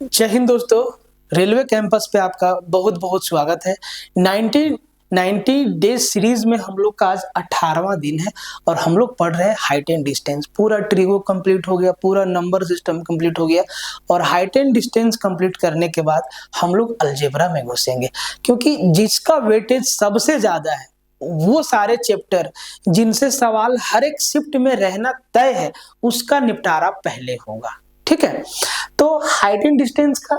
जय हिंद दोस्तों। Railway campus पे आपका बहुत बहुत स्वागत है। 90 डेज सीरीज में हम लोग का आज 18वां दिन है और हम लोग पढ़ रहे हैं हाइट एंड डिस्टेंस। पूरा ट्रिगो कंप्लीट हो गया, पूरा नंबर सिस्टम कंप्लीट हो गया और हाइट एंड डिस्टेंस कंप्लीट करने के बाद हम लोग अलजेब्रा में घुसेंगे, क्योंकि जिसका वेटेज सबसे ज्यादा है वो सारे चैप्टर जिनसे सवाल हर एक शिफ्ट में रहना तय है उसका निपटारा पहले होगा। ठीक है, तो हाइट एंड डिस्टेंस का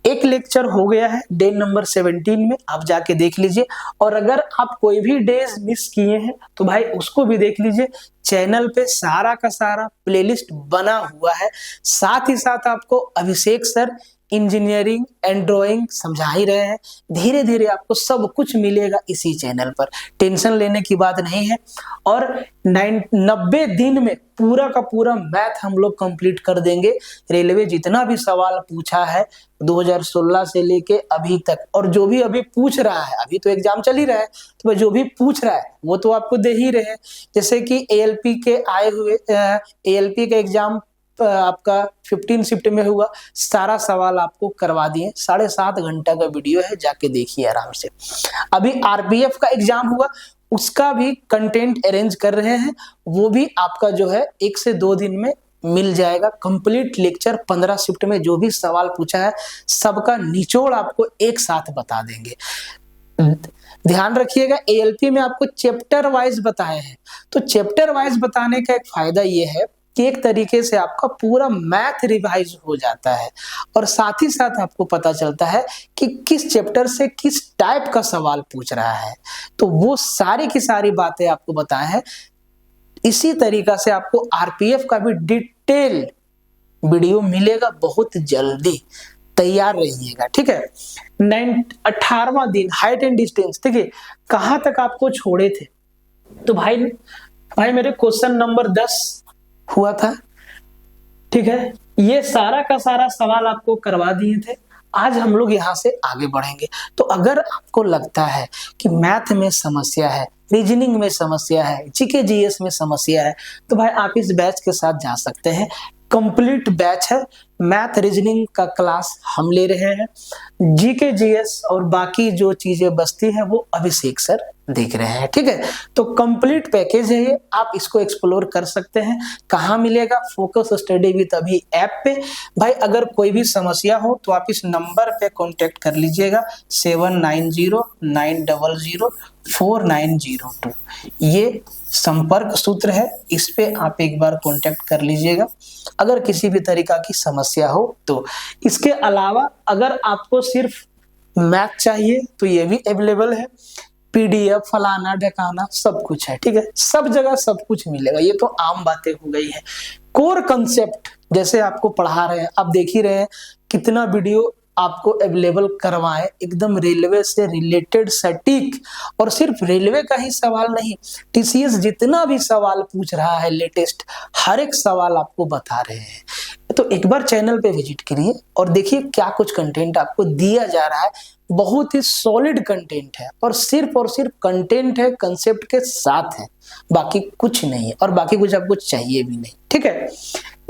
एक लेक्चर हो गया है डे नंबर 17 में, आप जाके देख लीजिए। और अगर आप कोई भी डेज मिस किए हैं तो भाई उसको भी देख लीजिए। चैनल पे सारा का सारा प्लेलिस्ट बना हुआ है। साथ ही साथ आपको अभिषेक सर इंजीनियरिंग एंड ड्राइंग समझा ही रहे हैं। धीरे धीरे आपको सब कुछ मिलेगा इसी चैनल पर, टेंशन लेने की बात नहीं है। और 90 दिन में पूरा का पूरा मैथ हम लोग कंप्लीट कर देंगे। रेलवे जितना भी सवाल पूछा है 2016 से लेके अभी तक, और जो भी अभी पूछ रहा है, अभी तो एग्जाम चल ही रहा है, तो जो भी पूछ रहा है वो तो आपको दे ही रहे हैं। जैसे कि एएलपी के आए हुए एएलपी का एग्जाम आपका 15 शिफ्ट में हुआ, सारा सवाल आपको करवा दिए। 7.5 घंटा का वीडियो है, जाके देखिए आराम से। अभी आरपीएफ का एग्जाम हुआ, उसका भी कंटेंट अरेंज कर रहे हैं, वो भी आपका जो है 1 से 2 दिन में मिल जाएगा। कंप्लीट लेक्चर 15 शिफ्ट में जो भी सवाल पूछा है सबका निचोड़ आपको एक साथ बता देंगे। ध्यान रखिएगा, एएलपी में आपको चैप्टर वाइज बताए हैं, तो चैप्टर वाइज बताने का एक फायदा ये है कि एक तरीके से आपका पूरा मैथ रिवाइज हो जाता है और साथ ही साथ आपको पता चलता है कि किस चैप्टर से किस टाइप का सवाल पूछ रहा है। तो वो सारी की सारी बातें आपको बताए हैं। इसी तरीका से आपको आरपीएफ का भी डिटेल वीडियो मिलेगा बहुत जल्दी, तैयार रहिएगा। ठीक है, 18वां दिन हाइट एंड डिस्टेंस। देखिए कहां तक आपको छोड़े थे, तो भाई मेरे क्वेश्चन नंबर 10 हुआ था। ठीक है, ये सारा का सारा सवाल आपको करवा दिए थे। आज हम लोग यहाँ से आगे बढ़ेंगे। तो अगर आपको लगता है कि मैथ में समस्या है, रीजनिंग में समस्या है, जीके जीएस में समस्या है, तो भाई आप इस बैच के साथ जा सकते हैं। कंप्लीट बैच है, मैथ रीजनिंग का क्लास हम ले रहे हैं, जीके जीएस और बाकी जो चीजें बचती है वो अभिषेक सर देख रहे हैं। ठीक है, तो कंप्लीट पैकेज है ये, आप इसको एक्सप्लोर कर सकते हैं। कहाँ मिलेगा? फोकस स्टडी विद अभी ऐप पे। भाई अगर कोई भी समस्या हो तो आप इस नंबर पे कांटेक्ट कर लीजिएगा, 7909004902। ये संपर्क सूत्र है, इस पे आप एक बार कांटेक्ट कर लीजिएगा अगर किसी भी तरीका की समस्या हो तो। इसके अलावा अगर आपको सिर्फ मैथ चाहिए तो ये भी अवेलेबल है, पीडीएफ फलाना ढकाना सब कुछ है। ठीक है, सब जगह सब कुछ मिलेगा, ये तो आम बातें हो गई है। कोर कंसेप्ट जैसे आपको पढ़ा रहे हैं, आप देख ही रहे हैं कितना वीडियो आपको अवेलेबल करवाएं, एकदम रेलवे से रिलेटेड सटीक। और सिर्फ रेलवे का ही सवाल नहीं, टीसीएस जितना भी सवाल पूछ रहा है लेटेस्ट, हर एक सवाल आपको बता रहे हैं। तो एक बार चैनल पे विजिट करिए और देखिए क्या कुछ कंटेंट आपको दिया जा रहा है। बहुत ही सॉलिड कंटेंट है और सिर्फ कंटेंट है, कंसेप्ट के साथ है, बाकी कुछ नहीं है और बाकी कुछ आपको चाहिए भी नहीं। ठीक है,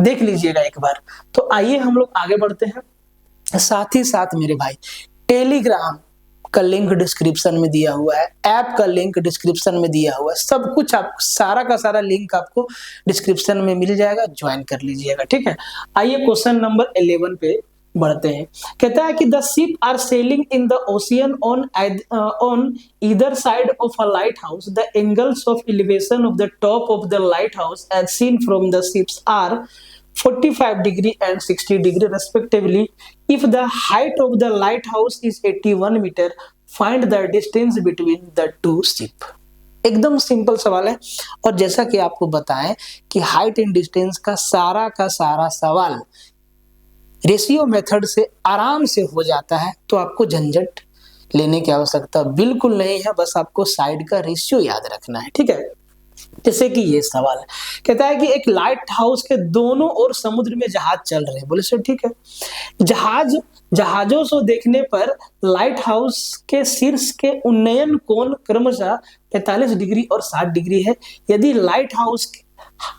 देख लीजिएगा एक बार। तो आइए हम लोग आगे बढ़ते हैं। साथ ही साथ मेरे भाई टेलीग्राम का लिंक डिस्क्रिप्शन में दिया हुआ है, ऐप का लिंक डिस्क्रिप्शन में दिया हुआ है, सब कुछ आप सारा का सारा लिंक आपको डिस्क्रिप्शन में मिल जाएगा, ज्वाइन कर लीजिएगा। ठीक है, आइए क्वेश्चन नंबर 11 पे बढ़ते हैं। कहता है कि the ship are sailing in the ocean on either side of a lighthouse, the angles of elevation of the top of the lighthouse as seen from the ships are 45 degree and 60 degree respectively. If the height of the lighthouse is 81 meter, find the distance between the two ship. एकदम simple सवाल है और जैसा कि आपको बताएं कि height and distance का सारा सवाल रेशियो मेथड से आराम से हो जाता है, तो आपको झंझट लेने की आवश्यकता बिल्कुल नहीं है, बस आपको साइड का रेशियो याद रखना है। ठीक है, जैसे कि ये सवाल है, कहता है कि एक लाइट हाउस के दोनों ओर समुद्र में जहाज चल रहे हैं। बोले सर ठीक है, जहाजों से देखने पर लाइट हाउस के शीर्ष के उन्नयन कोण क्रमशः 45 डिग्री और 60 डिग्री है। यदि लाइट हाउस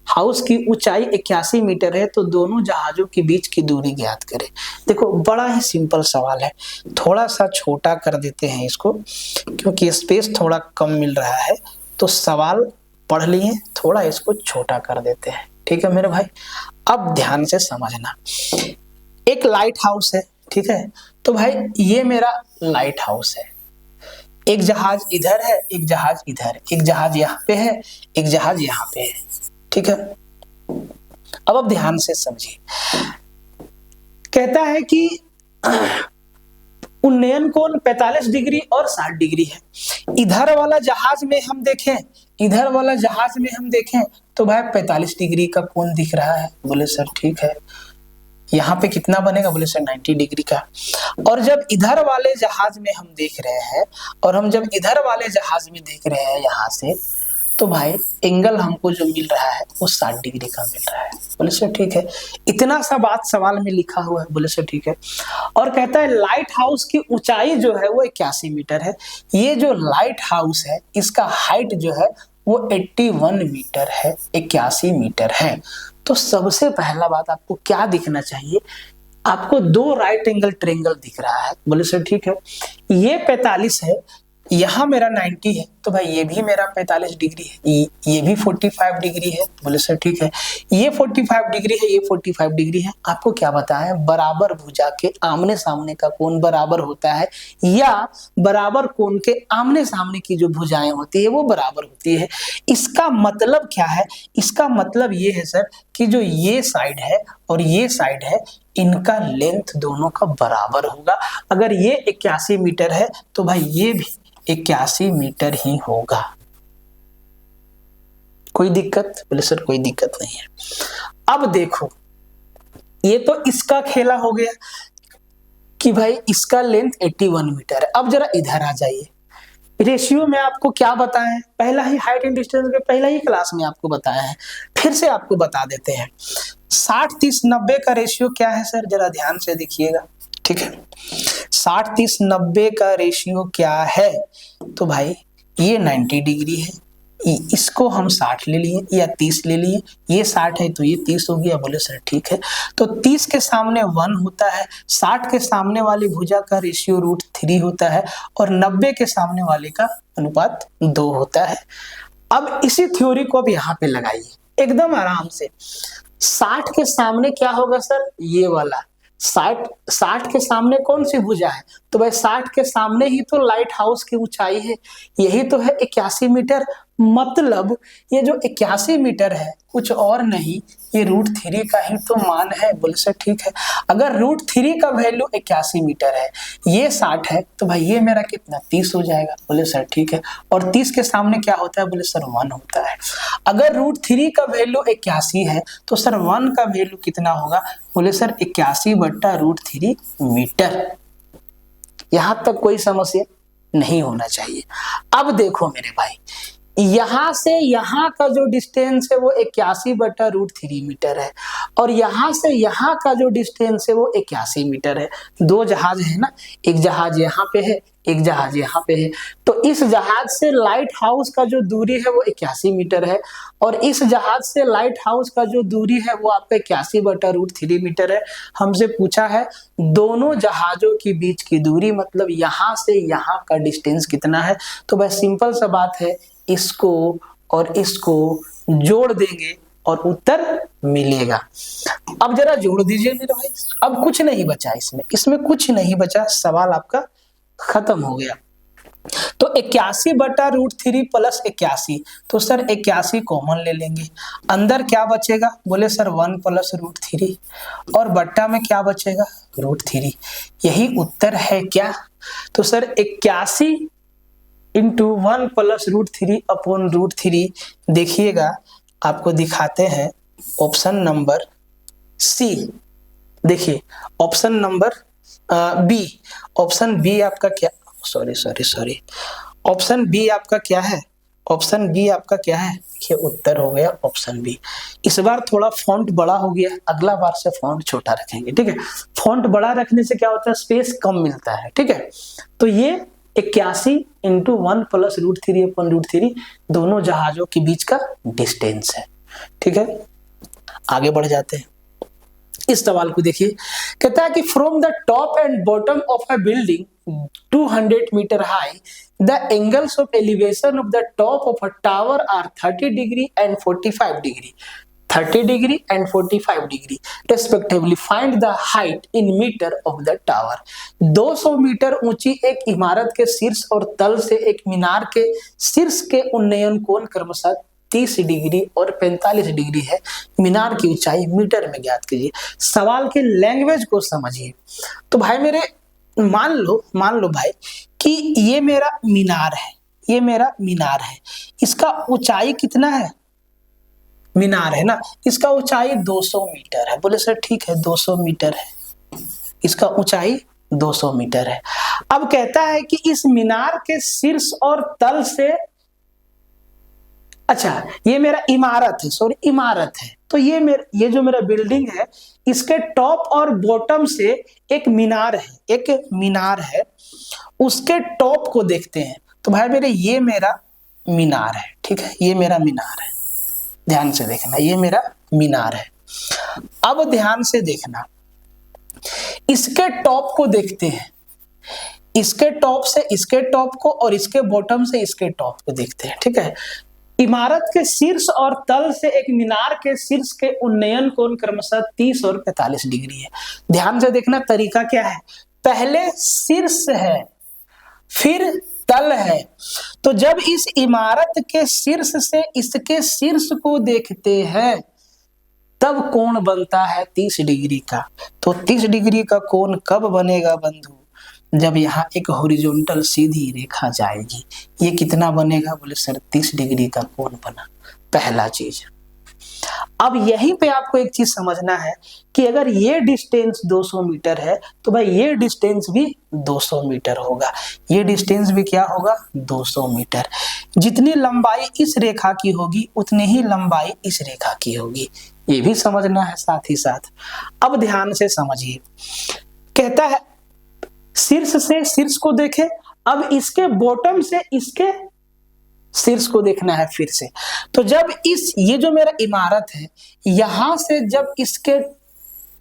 हाउस की ऊंचाई 81 मीटर है तो दोनों जहाजों के बीच की दूरी ज्ञात करें। देखो बड़ा ही सिंपल सवाल है, थोड़ा सा छोटा कर देते हैं इसको क्योंकि स्पेस थोड़ा कम मिल रहा है, तो सवाल पढ़ लिए, थोड़ा इसको छोटा कर देते हैं। ठीक है मेरे भाई, अब ध्यान से समझना। एक लाइट हाउस है, ठीक है, तो भाई ये मेरा लाइट हाउस है, एक जहाज इधर है, एक जहाज इधर, एक जहाज यहाँ पे है, एक जहाज यहाँ पे है, ठीक है। अब ध्यान से समझिए, कहता है कि उन्नयन कोण 45 डिग्री और 60 डिग्री है। इधर वाला जहाज में हम देखें, इधर वाला जहाज में हम देखें तो भाई 45 डिग्री का कोण दिख रहा है। बोले सर ठीक है, यहाँ पे कितना बनेगा? बोले सर 90 डिग्री का। और जब इधर वाले जहाज में हम देख रहे हैं और हम जब इधर वाले जहाज में देख रहे हैं यहाँ से, तो भाई एंगल हमको जो मिल रहा है वो 60 डिग्री का मिल रहा है। बोले सर ठीक है, इतना सा बात सवाल में लिखा हुआ है। बोले सर ठीक है। और कहता है लाइट हाउस की ऊंचाई जो है वो 81 मीटर है। ये जो लाइट हाउस है इसका हाइट जो है वो 81 मीटर है, 81 मीटर है। तो सबसे पहला बात आपको क्या दिखना चाहिए? आपको दो राइट एंगल ट्रायंगल दिख रहा है। बोले सर ठीक है, ये 45 है, यहाँ मेरा 90 है, तो भाई ये भी मेरा 45 डिग्री है, ये भी 45 डिग्री है। बोले सर ठीक है, ये 45 डिग्री है, ये 45 डिग्री है। आपको क्या बताया? बराबर भुजा के आमने सामने का कोण बराबर होता है, या बराबर कोण के आमने सामने की जो भुजाएं होती है वो बराबर होती है। इसका मतलब क्या है? इसका मतलब ये है सर कि जो ये साइड है और ये साइड है, इनका लेंथ दोनों का बराबर होगा। अगर ये 81 मीटर है तो भाई ये भी 81 मीटर ही होगा। कोई दिक्कत? बोले सर कोई दिक्कत नहीं है। अब देखो, ये तो इसका खेला हो गया कि भाई इसका लेंथ 81 मीटर है। अब जरा इधर आ जाइए, रेशियो में आपको क्या बताएं? पहला ही हाइट एंड डिस्टेंस के पहला ही क्लास में आपको बताया है, फिर से आपको बता देते हैं। 60-30-90 का रेशियो क्या है सर? जरा ध्यान से देखिएगा, ठीक है। 60-30-90 का रेशियो क्या है? तो भाई ये 90 डिग्री है, इसको हम 60 ले लिए या 30 ले लिए, ये 60 है तो ये 30 हो गया। बोले सर ठीक है, तो 30 के सामने 1 होता है, 60 के सामने वाली भुजा का रेशियो √3 होता है और 90 के सामने वाले का अनुपात 2 होता है। अब इसी थ्योरी को अब यहाँ पे लगाइए एकदम आराम से। 60 के सामने क्या होगा सर? ये वाला 60 के सामने कौन सी भुजा है? तो भाई 60 के सामने ही तो लाइट हाउस की ऊंचाई है, यही तो है 81 मीटर। मतलब ये जो 81 मीटर है कुछ और नहीं, ये √3 का ही तो मान है। बोले सर ठीक है, अगर √3 का वैल्यू 81 मीटर है, ये 60 है, तो भाई ये मेरा कितना 30 हो जाएगा। बोले सर ठीक है, और 30 के सामने क्या होता है? बोले सर 1 होता है। अगर √3 का वैल्यू 81 है तो सर 1 का वैल्यू कितना होगा? बोले सर 81/√3 मीटर। यहां तक कोई समस्या नहीं होना चाहिए। अब देखो मेरे भाई, यहां से यहां का जो डिस्टेंस है वो 81/√3 मीटर है और यहां से यहां का जो डिस्टेंस है वो 81 मीटर है। दो जहाज है ना, एक जहाज यहाँ पे है, एक जहाज यहाँ पे है, तो इस जहाज से लाइट हाउस का जो दूरी है वो 81 मीटर है और इस जहाज से लाइट हाउस का जो दूरी है वो आपका 81/√3 मीटर है। हमसे पूछा है दोनों जहाजों के बीच की दूरी, मतलब यहाँ से यहाँ का डिस्टेंस कितना है। तो बस सिंपल सा बात है, इसको और इसको जोड़ देंगे और उत्तर मिलेगा। अब जरा जोड़ दीजिए मेरे भाई, अब कुछ नहीं बचा इसमें कुछ नहीं बचा, सवाल आपका खत्म हो गया। तो 81/√3 + 81, तो सर 81 कॉमन ले लेंगे, अंदर क्या बचेगा? बोले सर 1 + √3 और बट्टा में क्या बचेगा? √3। यही उत्तर है क्या? तो सर 81 × 1 + √3/√3, देखिएगा आपको दिखाते हैं ऑप्शन नंबर सी। देखिए option number B, option B आपका क्या, सॉरी ऑप्शन बी आपका क्या है? ऑप्शन बी आपका क्या है? देखिए उत्तर हो गया ऑप्शन बी। इस बार थोड़ा फॉन्ट बड़ा हो गया, अगला बार से फॉन्ट छोटा रखेंगे, ठीक है। फॉन्ट बड़ा रखने से क्या होता है? स्पेस कम मिलता है, ठीक है। तो ये 81 × 1 + √3/√3 दोनों जहाजों के बीच का डिस्टेंस है। ठीक है, आगे बढ़ जाते हैं। इस सवाल को देखिए, कहता है कि from the top and bottom of a building 200 metre high the angles of elevation of the top of a tower are 30 degree and 45 degree, 30 degree and 45 degree respectively, find the height in metre of the tower. 200 metre ऊंची एक इमारत के शीर्ष और तल से एक मीनार के शीर्ष के उन्नयन कोण क्रमशः 30 डिग्री और 45 डिग्री है, मीनार की ऊंचाई मीटर में ज्ञात कीजिए। सवाल के लैंग्वेज को समझिए। तो भाई मेरे मान लो भाई कि ये मेरा मीनार है, ये मेरा मीनार है, इसका ऊंचाई कितना है, मीनार है ना, इसका ऊंचाई 200 मीटर है। बोले सर ठीक है 200 मीटर है, इसका ऊंचाई 200 मीटर है। अब कहता है कि इस मीनार के शीर्ष और तल से, अच्छा ये मेरा इमारत है, सॉरी इमारत है, तो ये जो मेरा बिल्डिंग है इसके टॉप और बॉटम से एक मीनार है, एक मीनार है, उसके टॉप को देखते हैं। तो भाई मेरे ये मेरा मीनार है, ठीक है, ये मेरा मीनार है, ध्यान से देखना, ये मेरा मीनार है। अब ध्यान से देखना, इसके टॉप को देखते हैं, इसके टॉप से इसके टॉप को और इसके बॉटम से इसके टॉप को देखते हैं, ठीक है। इमारत के शीर्ष और तल से एक मीनार के शीर्ष के उन्नयन कोण क्रमशः 30 और 45 डिग्री है। ध्यान से देखना तरीका क्या है, पहले शीर्ष है फिर तल है, तो जब इस इमारत के शीर्ष से इसके शीर्ष को देखते हैं तब कोण बनता है 30 डिग्री का। तो 30 डिग्री का कोण कब बनेगा बंधु, जब यहाँ एक हॉरिजॉन्टल सीधी रेखा जाएगी। ये कितना बनेगा, बोले सर 30 डिग्री का कोण बना, पहला चीज। अब यहीं पे आपको एक चीज समझना है कि अगर ये डिस्टेंस 200 मीटर है तो भाई ये डिस्टेंस भी 200 मीटर होगा, ये डिस्टेंस भी क्या होगा 200 मीटर। जितनी लंबाई इस रेखा की होगी उतनी ही लंबाई इस रेखा की होगी, ये भी समझना है साथ ही साथ। अब ध्यान से समझिए, कहता है शीर्ष से शीर्ष को देखे, अब इसके बॉटम से इसके शीर्ष को देखना है फिर से। तो जब ये जो मेरा इमारत है यहां से जब इसके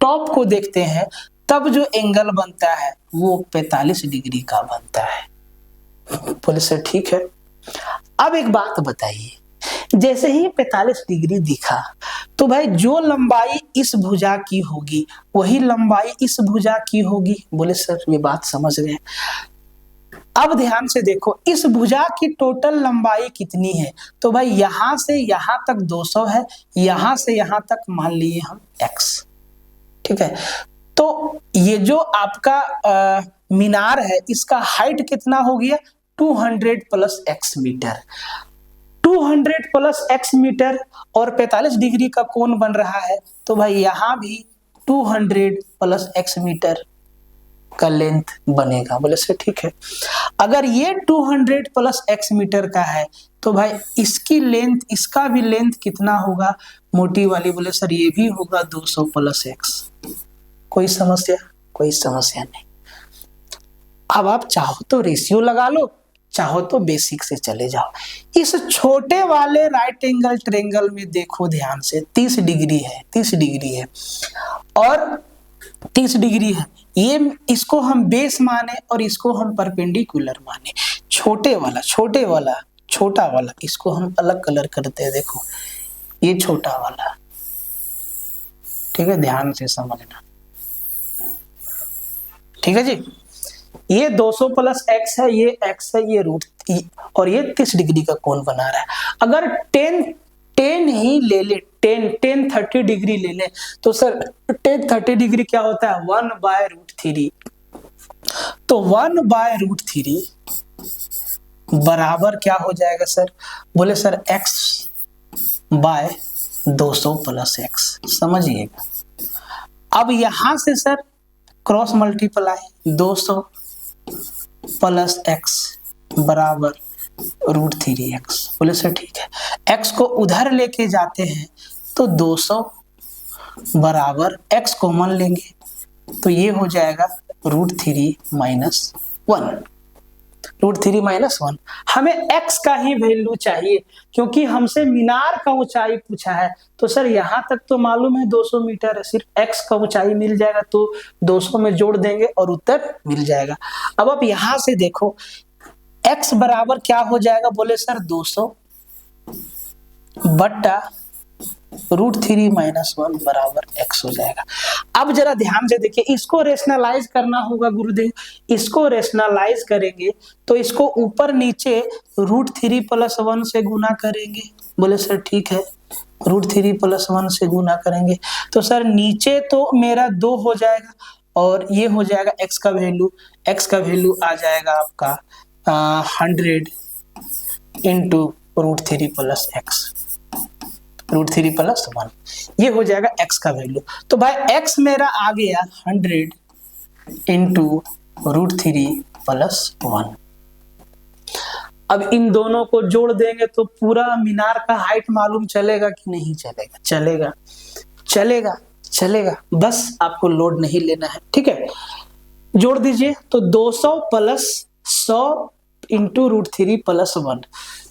टॉप को देखते हैं तब जो एंगल बनता है वो 45 डिग्री का बनता है। बोले सर ठीक है। अब एक बात बताइए, जैसे ही 45 डिग्री दिखा तो भाई जो लंबाई इस भुजा की होगी वही लंबाई इस भुजा की होगी। बोले सर ये बात समझ गए। अब ध्यान से देखो, इस भुजा की टोटल लंबाई कितनी है, तो भाई यहां से यहां तक 200 है, यहां से यहां तक मान लिए हम x, ठीक है। तो ये जो आपका मीनार है इसका हाइट कितना हो गया 200 plus x metre, 200 plus x metre और 45 डिग्री का कोण बन रहा है, तो भाई यहां भी 200 प्लस x मीटर का लेंथ बनेगा। बोले सर ठीक है। अगर ये 200 प्लस x मीटर का है तो भाई इसकी लेंथ, इसका भी लेंथ कितना होगा मोटी वाली, बोले सर ये भी होगा 200 प्लस x। कोई समस्या? कोई समस्या नहीं। अब आप चाहो तो रेशियो लगा लो, चाहो तो बेसिक से चले जाओ। इस छोटे वाले राइट एंगल ट्रायंगल में देखो ध्यान से, 30 डिग्री है, 30 डिग्री है और 30 डिग्री है, ये इसको हम बेस माने और इसको हम परपेंडिकुलर माने। छोटा वाला इसको हम अलग कलर करते हैं, देखो ये छोटा वाला, ठीक है, ध्यान से समझना, ठीक है जी। ये 200 प्लस x है, ये x है, ये रूट और ये 30 डिग्री का कोण बना रहा है। अगर 10 ही ले ले, 10 30 डिग्री ले ले तो सर 10 30 डिग्री क्या होता है 1/√3। तो 1/√3 बराबर क्या हो जाएगा सर, बोले सर x/200 प्लस x। समझिएगा। अब यहां से sir cross multiply 200 plus x बराबर √3x। बोले सर ठीक है। x को उधर लेके जाते हैं तो 200 बराबर x कॉमन लेंगे तो ये हो जाएगा √3 - 1। √3 - 1। हमें x का ही वैल्यू चाहिए क्योंकि हमसे मीनार का ऊंचाई पूछा है। तो सर यहाँ तक तो मालूम है 200 मीटर है, सिर्फ x का ऊंचाई मिल जाएगा तो 200 में जोड़ देंगे और उत्तर मिल जाएगा। अब आप यहाँ से देखो x बराबर क्या हो जाएगा, बोले सर 200 बट्टा √3 - 1 बराबर x हो जाएगा। अब जरा ध्यान से देखिए, इसको रेशनलाइज करना होगा गुरुदेव। इसको रेशनलाइज करेंगे तो इसको ऊपर नीचे √3 + 1 से गुना करेंगे। बोले सर ठीक है, √3 + 1 से गुना करेंगे तो सर नीचे तो मेरा 2 हो जाएगा और ये हो जाएगा x का वैल्यू। x का वैल्यू आ जाएगा आपका 100 इंटू √3 + x, √3 + 1, ये हो जाएगा x का वैल्यू। तो भाई x मेरा आ गया 100 इंटू √3 + 1। अब इन दोनों को जोड़ देंगे तो पूरा मीनार का हाइट मालूम चलेगा कि नहीं चलेगा? चलेगा, चलेगा, चलेगा, बस आपको लोड नहीं लेना है। ठीक है, जोड़ दीजिए तो 200 + 100 इंटू √3 + 1।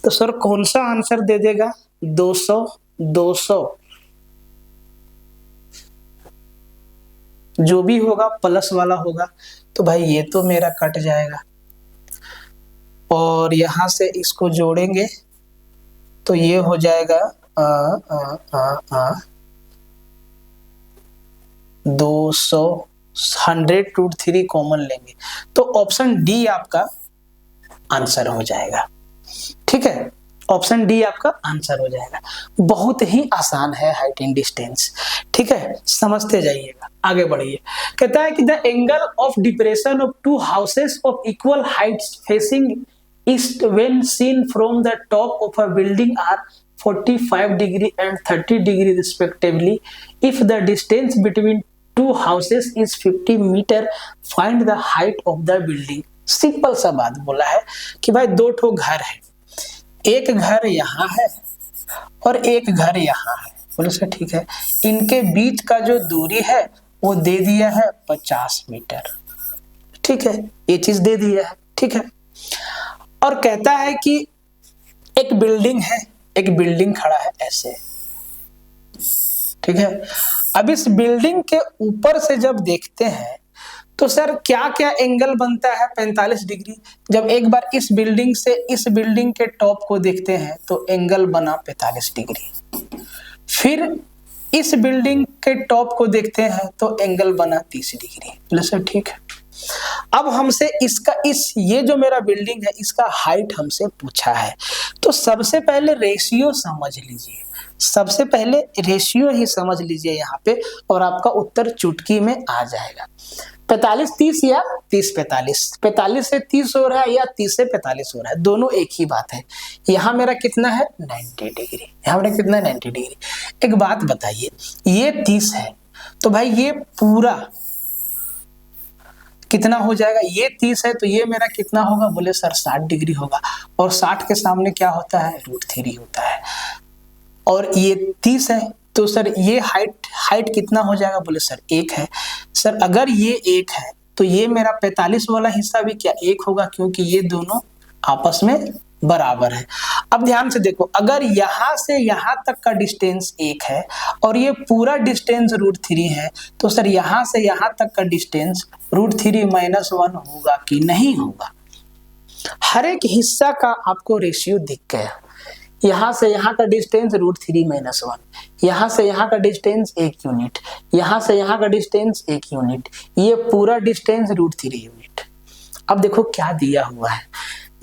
तो सर कौन सा आंसर दे देगा? 200 200 जो भी होगा प्लस वाला होगा। तो भाई ये तो मेरा कट जाएगा और यहां से इसको जोड़ेंगे तो ये हो जाएगा 200, 100 √3 कॉमन लेंगे तो ऑप्शन डी आपका आंसर हो जाएगा। ठीक है, ऑप्शन डी आपका आंसर हो जाएगा। बहुत ही आसान है हाइट एंड डिस्टेंस। ठीक है, समझते जाइएगा, आगे बढ़िए। कहता है कि the angle of depression of two houses of equal heights facing east when seen from the top of a building are 45 degree and 30 degree respectively. If the distance between two houses is 50 metre, find the height of the building. Simple सा बात बोला है कि भाई दो ठो घर है, एक घर यहाँ है और एक घर यहाँ है। बोले सर ठीक है, इनके बीच का जो दूरी है वो दे दिया है 50 मीटर। ठीक है, ये चीज दे दिया है। ठीक है, और कहता है कि एक बिल्डिंग है, एक बिल्डिंग खड़ा है ऐसे। ठीक है, अब इस बिल्डिंग के ऊपर से जब देखते हैं तो सर क्या क्या एंगल बनता है? 45 डिग्री। जब एक बार इस बिल्डिंग से इस बिल्डिंग के टॉप को देखते हैं तो एंगल बना 45 डिग्री। फिर इस बिल्डिंग के टॉप को देखते हैं तो एंगल बना 30 डिग्री। बोले सर ठीक है, अब हमसे इसका ये जो मेरा बिल्डिंग है इसका हाइट हमसे पूछा है। तो सबसे पहले रेशियो समझ लीजिए, सबसे पहले रेशियो ही समझ लीजिए यहाँ पे और आपका उत्तर चुटकी में आ जाएगा। 45 30 या 30 45, 45 से 30 हो रहा है या 30 से 45 हो रहा है, दोनों एक ही बात है। यहाँ मेरा कितना है 90 डिग्री, यहाँ मेरा कितना है 90 डिग्री। एक बात बताइए, ये 30 है तो भाई ये पूरा कितना हो जाएगा? ये 30 है तो ये मेरा कितना होगा? बोले सर 60 डिग्री होगा और 60 के सामने क्या होता है? √3 होता है। और ये 30 है तो सर ये हाइट कितना हो जाएगा? बोले सर 1 है। सर अगर ये 1 है तो ये मेरा 45 वाला हिस्सा भी क्या 1 होगा, क्योंकि ये दोनों आपस में बराबर है। अब ध्यान से देखो, अगर यहाँ से यहाँ तक का डिस्टेंस 1 है और ये पूरा डिस्टेंस √3 है तो सर यहाँ से यहाँ तक का डिस्टेंस √3 - 1 होगा कि नहीं होगा? हर एक हिस्सा का आपको रेशियो दिख गया। यहाँ से यहाँ का डिस्टेंस √3 - 1, यहाँ से यहाँ का डिस्टेंस 1 यूनिट, यहाँ से यहाँ का डिस्टेंस 1 यूनिट, ये पूरा डिस्टेंस √3 यूनिट। अब देखो क्या दिया हुआ है,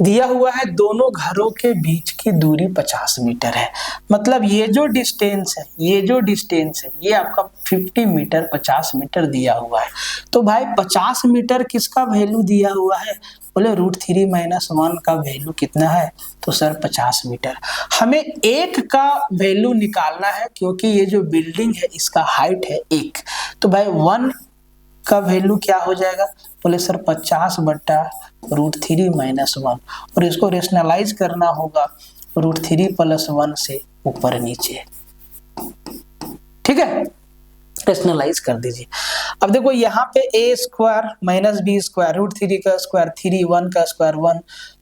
दिया हुआ है दोनों घरों के बीच की दूरी 50 मीटर है। मतलब ये जो डिस्टेंस है, ये जो डिस्टेंस है ये आपका 50 मीटर 50 मीटर दिया हुआ है। तो भाई 50 मीटर किसका वैल्यू दिया हुआ है? बोले √3 - 1 का वैल्यू कितना है? तो सर 50 मीटर। हमें 1 का वैल्यू निकालना है क्योंकि ये जो बिल्डिंग है इसका हाइट है 1। तो भाई 1 का वैल्यू क्या हो जाएगा? बोले सर 50 बट्टा √3 - 1, और इसको रेशनलाइज करना होगा √3 + 1 से ऊपर नीचे। ठीक है, रेशनलाइज कर दीजिए। अब देखो यहाँ पे a square minus B square root 3 का स्क्वायर 3 1 का स्क्वायर 1,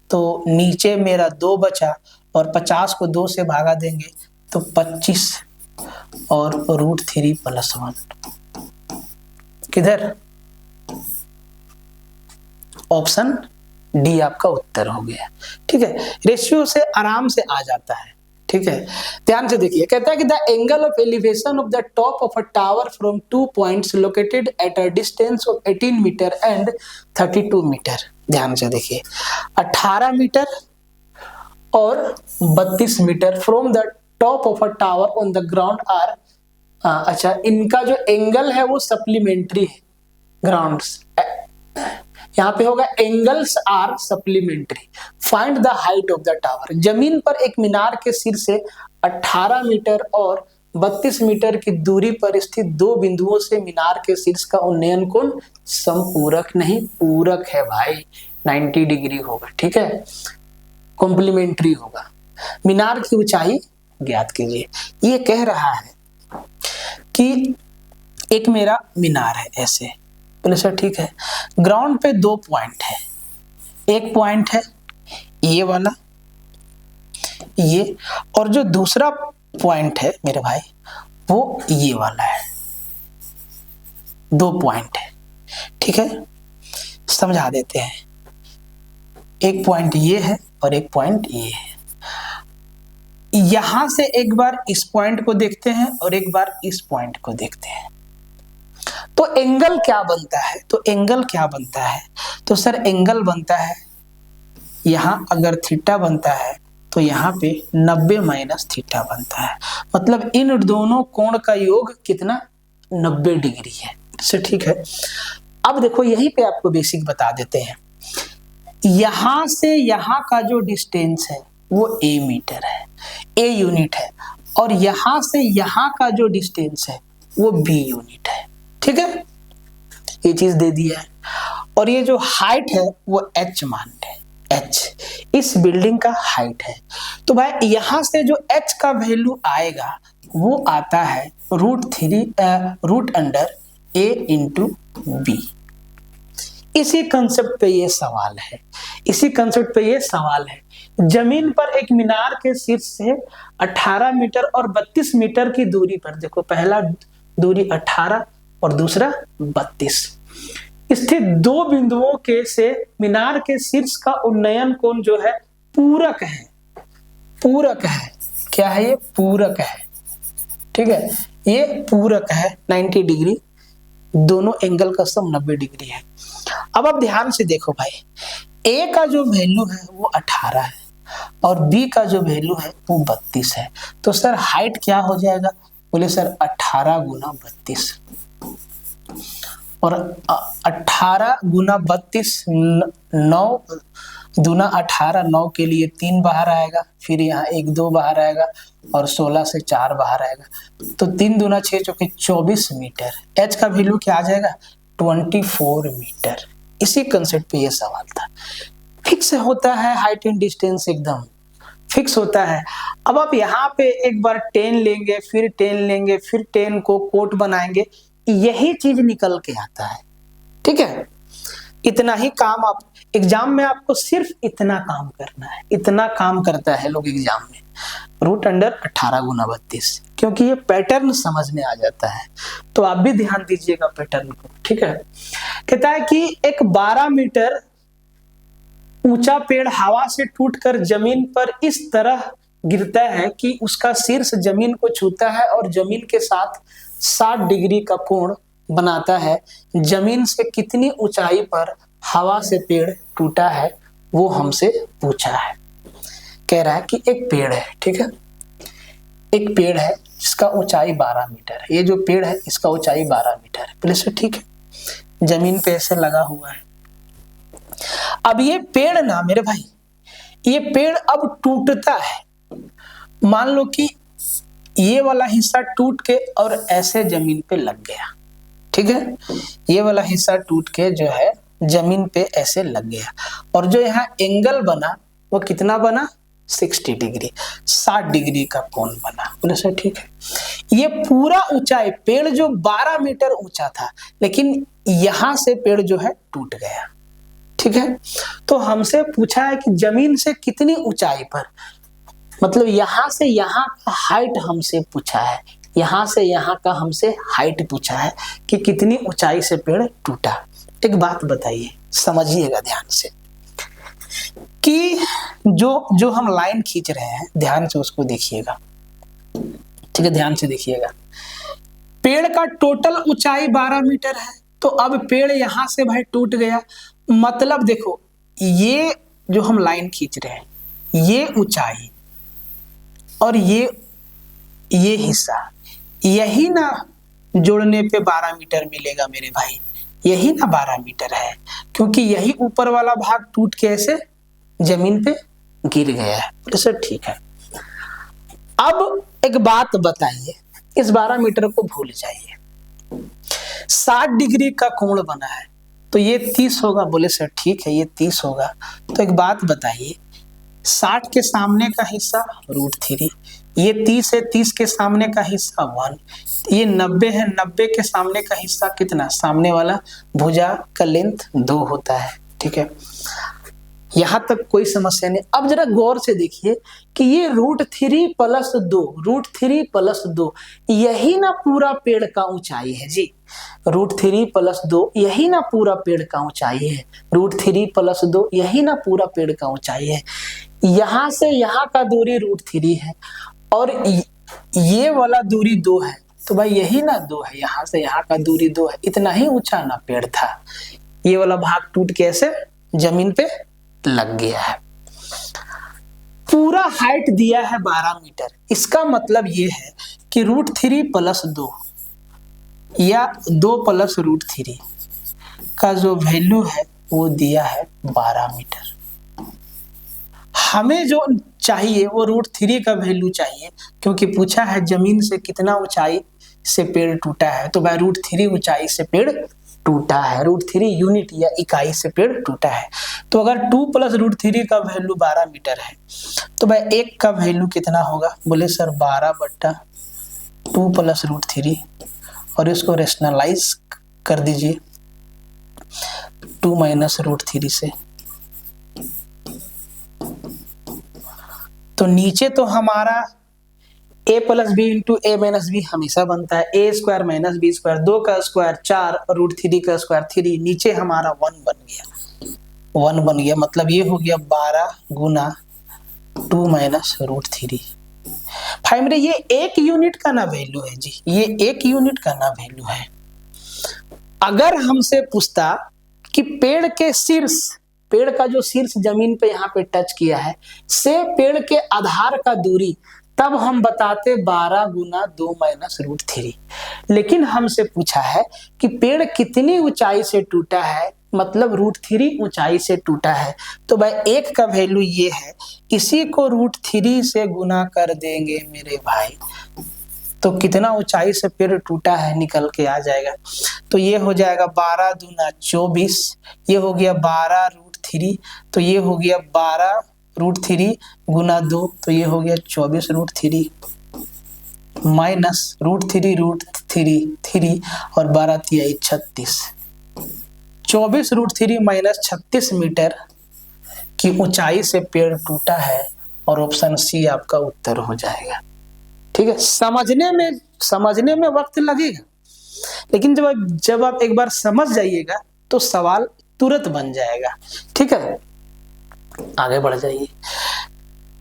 तो नीचे मेरा 2 बचा और 50 को 2 से भागा देंगे तो 25 और रूट 3 प्लस 1 किधर, ऑप्शन डी आपका उत्तर हो गया। ठीक है, रेशियो से आराम से आ जाता है। ठीक है, ध्यान से देखिए, कहता है कि the angle of elevation of the top of a tower from 2 points located at a distance of 18 metre and 32 metre. ध्यान से देखिए, 18 मीटर और 32 metre from the top of a tower on the ground are, अच्छा इनका जो angle है वो supplementary है, ग्राउंड्स यहाँ पे होगा angles are supplementary, find the height of the tower. जमीन पर एक मीनार के सिर से 18 मीटर और 32 मीटर की दूरी पर स्थित दो बिंदुओं से मीनार के शीर्ष का उन्नयन कोण समपूरक नहीं पूरक है भाई, 90 डिग्री होगा। ठीक है, कॉम्प्लीमेंट्री होगा। मीनार की ऊंचाई ज्ञात कीजिए। ये कह रहा है कि एक मेरा मीनार है ऐसे, बोले सर ठीक है, ग्राउंड पे 2 पॉइंट है, एक पॉइंट है ये वाला ये, और जो दूसरा पॉइंट है मेरे भाई वो ये वाला है, 2 पॉइंट है। ठीक है, समझा देते हैं, एक पॉइंट ये है और एक पॉइंट ये है। यहां से एक बार इस पॉइंट को देखते हैं और एक बार इस पॉइंट को देखते हैं, तो एंगल क्या बनता है, तो एंगल क्या बनता है, तो सर एंगल बनता है, यहां अगर थीटा बनता है तो यहाँ पे 90 माइनस थीटा बनता है, मतलब इन दोनों कोण का योग कितना, 90 डिग्री है। इससे ठीक है, अब देखो यहीं पे आपको बेसिक बता देते हैं, यहां से यहां का जो डिस्टेंस है वो a मीटर है, a यूनिट है, और यहां से यहां का जो डिस्टेंस है वो b यूनिट है। ठीक है, ये चीज दे दिया है, और ये जो हाइट है वो h मान है, h इस बिल्डिंग का हाइट है। तो भाई यहां से जो h का वैल्यू आएगा वो आता है root under a into B. इसी कंसेप्ट पे ये सवाल है, इसी कंसेप्ट पे ये सवाल है। जमीन पर एक मीनार के शीर्ष से 18 मीटर और 32 मीटर की दूरी पर, देखो पहला दूरी 18 और दूसरा 32, स्थित दो बिंदुओं के से मीनार के शीर्ष का उन्नयन कोण जो है पूरक है, पूरक है, क्या है ये, पूरक है। ठीक है, ये पूरक है 90 डिग्री, दोनों एंगल का सम 90 डिग्री है। अब आप ध्यान से देखो भाई, ए का जो वैल्यू है वो 18 है और बी का जो वैल्यू है वो 32 है, तो सर हाइट क्या हो जाएगा, बोले सर 18 गुना 32, और 18 गुना 32 9 दूना 18, 9 के लिए 3 बाहर आएगा, फिर यहाँ 1 2 बाहर आएगा और 16 से 4 बाहर आएगा, तो 3 दूना 6 चौके 24 मीटर। एच का वैल्यू क्या आ जाएगा, 24 मीटर। इसी कंसेप्ट पे ये सवाल था। फिक्स होता है हाइट एंड डिस्टेंस, एकदम फिक्स होता है। अब आप यहाँ पे एक बार 10 लेंगे, फिर 10 लेंगे, फिर 10 को कोट बनाएंगे, यही चीज निकल के आता है। ठीक है, इतना ही काम आप एग्जाम में, आपको सिर्फ इतना काम करना है, इतना काम करता है लोग एग्जाम में, रूट अंडर 18 गुना 32, क्योंकि ये पैटर्न समझ में आ जाता है, तो आप भी ध्यान दीजिएगा पैटर्न को। ठीक है, कहता है कि एक 12 मीटर ऊंचा पेड़ हवा से टूटकर जमीन पर इस तरह गिरता है कि उसका शीर्ष जमीन को छूता है और जमीन के साथ 60 डिग्री का कोण बनाता है। जमीन से कितनी ऊंचाई पर हवा से पेड़ टूटा है वो हमसे पूछा है। कह रहा है कि एक पेड़ है, ठीक है, एक पेड़ है जिसका ऊंचाई 12 मीटर है, ये जो पेड़ है इसका ऊंचाई 12 मीटर है। पहले से ठीक है, जमीन पे ऐसे लगा हुआ है। अब ये पेड़ ना मेरे भाई, ये पेड़ अब टूटता है, मान लो कि ये वाला हिस्सा टूट के और ऐसे जमीन पे लग गया। ठीक है, ये वाला हिस्सा टूट के जो है जमीन पे ऐसे लग गया, और जो यहाँ एंगल बना वो कितना बना, 60 डिग्री, 60 डिग्री का कोण बना। बोले सर ठीक है। ये पूरा ऊंचाई, पेड़ जो 12 मीटर ऊंचा था, लेकिन यहां से पेड़ जो है टूट गया। ठीक है, तो हमसे पूछा है कि जमीन से कितनी ऊंचाई पर, मतलब यहां से यहां का हाइट हमसे पूछा है, यहां से यहां का हमसे हाइट पूछा है कि कितनी ऊंचाई से पेड़ टूटा। एक बात बताइए, समझिएगा ध्यान से, कि जो हम लाइन खींच रहे हैं, ध्यान से उसको देखिएगा। ठीक है, ध्यान से देखिएगा। पेड़ का टोटल ऊंचाई 12 मीटर है, तो अब पेड़ यहां से भाई टूट गया, मतलब देखो ये जो हम लाइन खींच रहे हैं, ये ऊंचाई और ये हिस्सा, यही ना जोड़ने पे 12 मीटर मिलेगा मेरे भाई, यही ना 12 मीटर है, क्योंकि यही ऊपर वाला भाग टूट के ऐसे जमीन पे गिर गया है। तो सर ठीक है। अब एक बात बताइए, इस 12 मीटर को भूल जाइए, 60 डिग्री का कोण बना है, तो ये 30 होगा। बोले सर ठीक है, ये 30 होगा। तो एक बात बताइए, 60 के सामने का हिस्सा √3, ये 30 है, 30 के सामने का हिस्सा 1, ये 90 है, 90 के सामने का हिस्सा कितना, सामने वाला भुजा का लेंथ 2 होता है। ठीक है, यहां तक कोई समस्या नहीं। अब जरा गौर से देखिए कि ये √3 + 2, √3 + 2, यही ना पूरा पेड़ का ऊंचाई है जी। √3 + 2 यही ना पूरा पेड़ का ऊंचाई है, √3 + 2 यही ना पूरा पेड़ का ऊंचाई है। यहां से यहां का दूरी √3 है और ये वाला दूरी 2 है, तो भाई यही ना 2 है, यहां से यहां का दूरी 2 है। इतना ही ऊंचा ना पेड़ था, ये वाला भाग टूट के ऐसे जमीन पे लग गया है। पूरा हाइट दिया है 12 मीटर, इसका मतलब ये है कि √3 + 2 या 2 + √3 का जो वैल्यू है वो दिया है 12 मीटर। हमें जो चाहिए वो √3 का वैल्यू चाहिए, क्योंकि पूछा है जमीन से कितना ऊंचाई से पेड़ टूटा है, तो भाई √3 ऊंचाई से पेड़ टूटा है, √3 यूनिट या इकाई से पेड़ टूटा है। तो अगर 2 + √3 का वैल्यू 12 मीटर है, तो भाई 1 का वैल्यू कितना होगा। बोले सर 12/2 + √3, और इसको रेशनलाइज कर दीजिए 2 - √3 से। तो नीचे तो हमारा a + b × a - b हमेशा बनता है, a² - b², 2 का स्क्वायर 4 और √3 का स्क्वायर 3, नीचे हमारा 1 बन गया, मतलब ये हो गया 12 × 2 - √3। भाई मेरे ये 1 यूनिट का ना वैल्यू है जी, ये 1 यूनिट का ना वैल्यू है। अगर हमसे पूछता कि पेड़ के शीर्ष, पेड़ का जो शीर्ष जमीन पे यहाँ पे टच किया है, से पेड़ के आधार का दूरी, तब हम बताते 12 × 2 - √3। लेकिन हमसे पूछा है कि पेड़ कितनी ऊंचाई से टूटा है, मतलब √3 ऊंचाई से टूटा है, तो भाई 1 का वैल्यू ये है, इसी को √3 से गुना कर देंगे मेरे भाई, तो कितना ऊंचाई से पेड़ टूटा है निकल के आ जाएगा। तो ये हो जाएगा 12 × 24, ये हो गया 12 √3, तो ये हो गया 12 √3 × 2, तो ये हो गया 24 √3 माइनस √3 और 12 × 36, 24 √3 - 36 मीटर की ऊंचाई से पेड़ टूटा है, और ऑप्शन सी आपका उत्तर हो जाएगा। ठीक है, समझने में वक्त लगेगा, लेकिन जब आप एक बार समझ जाइएगा तो सवाल तुरंत बन जाएगा। ठीक है, आगे बढ़ जाइए।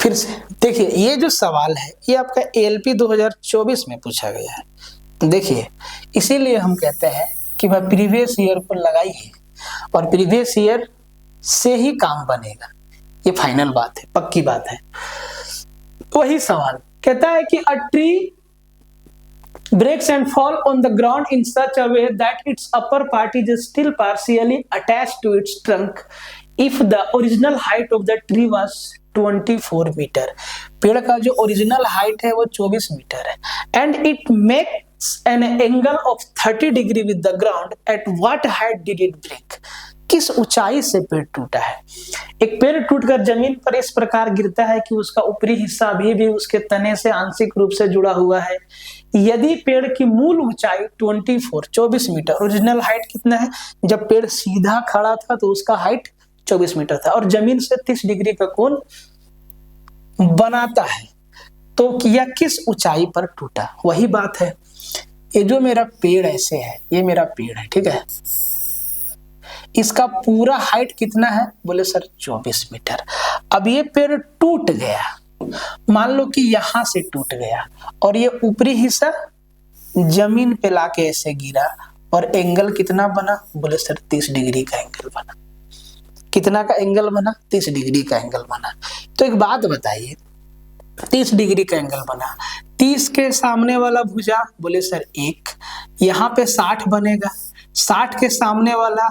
फिर से देखिए, ये जो सवाल है ये आपका ALP 2024 में पूछा गया है। देखिए, इसीलिए हम कहते हैं कि भाई प्रीवियस ईयर को लगाइए, और प्रीवियस ईयर से ही काम बनेगा, ये फाइनल बात है, पक्की बात है। वही सवाल कहता है कि a tree breaks and fall on the ground in such a way that its upper part is still partially attached to its trunk if the original height of the tree was 24 metre. पेड़ का जो original height है वो 24 metre है, and it makes an angle of 30 degree with the ground, at what height did it break? किस ऊंचाई से पेड़ टूटा है। एक पेड़ टूटकर जमीन पर इस प्रकार गिरता है कि उसका ऊपरी हिस्सा अभी भी उसके तने से आंशिक रूप से जुड़ा हुआ है। यदि पेड़ की मूल ऊंचाई 24 मीटर, ओरिजिनल हाइट कितना है, जब पेड़ सीधा खड़ा था तो उसका हाइट 24 मीटर था, और जमीन से 30 डिग्री का कोण बनाता है, तो यह किस ऊंचाई पर टूटा। वही बात है, ये जो मेरा पेड़ ऐसे है, ये मेरा पेड़ है, ठीक है, इसका पूरा हाइट कितना है, बोले सर 24 मीटर। अब ये पेड़ टूट गया, मान लो कि यहां से टूट गया और ये ऊपरी हिस्सा जमीन पे लाके ऐसे गिरा, और एंगल कितना बना, बोले सर 30 डिग्री का एंगल बना। कितना का एंगल बना, 30 डिग्री का एंगल बना। तो एक बात बताइए, 30 डिग्री का एंगल बना, 30 के सामने वाला भुजा, बोले सर 1, यहाँ पे 60 बनेगा, 60 के सामने वाला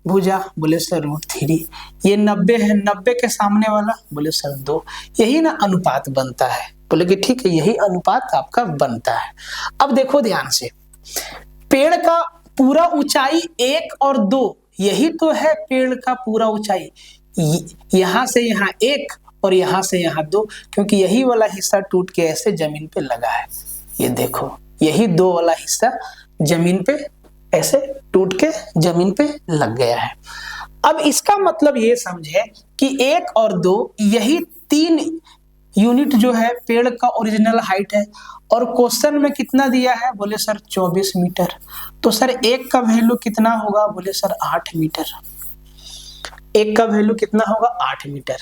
भुजा, बोले सर √3, ये 90 है, 90 के सामने वाला, बोले सर 2। यही ना अनुपात बनता है। बोले कि ठीक है, यही अनुपात आपका बनता है। अब देखो ध्यान से, पेड़ का पूरा ऊंचाई 1 और 2, यही तो है पेड़ का पूरा ऊंचाई। यहां से यहाँ 1 और यहां से यहाँ 2, क्योंकि यही वाला हिस्सा टूट के ऐसे जमीन पे लगा है। ये देखो, यही 2 वाला हिस्सा जमीन पे ऐसे टूट के जमीन पे लग गया है। अब इसका मतलब ये समझे कि 1 और 2, यही 3 यूनिट जो है पेड़ का ओरिजिनल हाइट है। और क्वेश्चन में कितना दिया है, बोले सर 24 मीटर। तो सर 1 का वैल्यू कितना होगा, बोले सर 8 मीटर। 1 का वैल्यू कितना होगा, 8 मीटर।